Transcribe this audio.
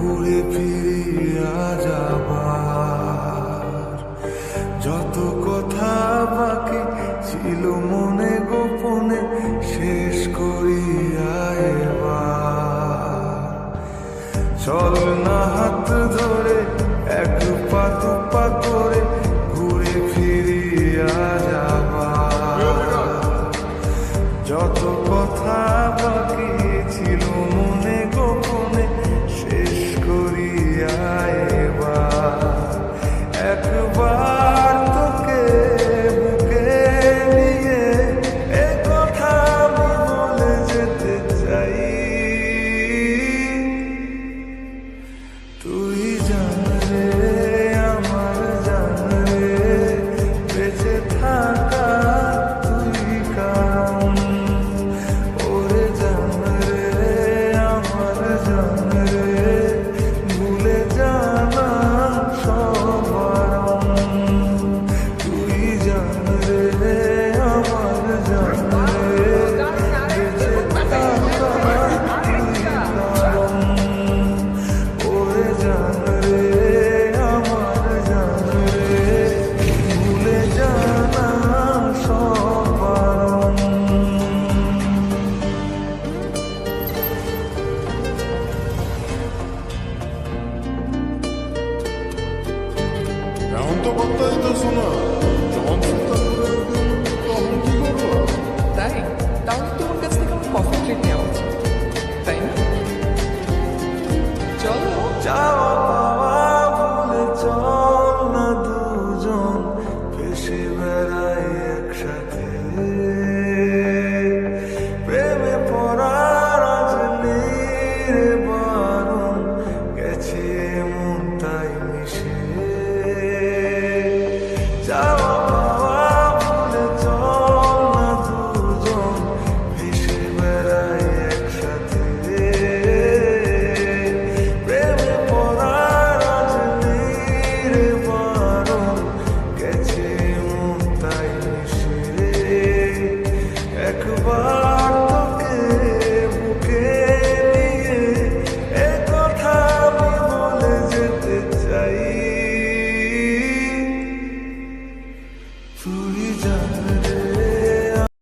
ঘুরে ফিরিয়া যাবার যত কথা বাকি ছিল মনে গোপনে শেষ করিয়া এবার চল না হাত ধরে এক পা দু পা করে ঘুরে ফিরিয়া যাবার যত কথা বাকি ছিল মনে গোপনে শেষ করিয়া এবার একবার তোকে বুকে নিয়ে এ কথা আমি বলে যেতে চাই তুই জান রে আমার জান রে বেঁচে থাকা তুই কারণ ওরে জান রে আমার জান রে ভুলে জানা সব বারণ তুই জান রে আমার জান রে বেঁচে থাকা তুই কারণ ওরে জান রে আমার জান রে ভুলে জানা সব বারণ এখন তো কথা দিতেছ না যখন চিন্তা করে তখন কি করবো? তাই তাহলে তোমার কাছ থেকে আমার কফি ট্রিট নেওয়া উচিত তাই না চলো যাও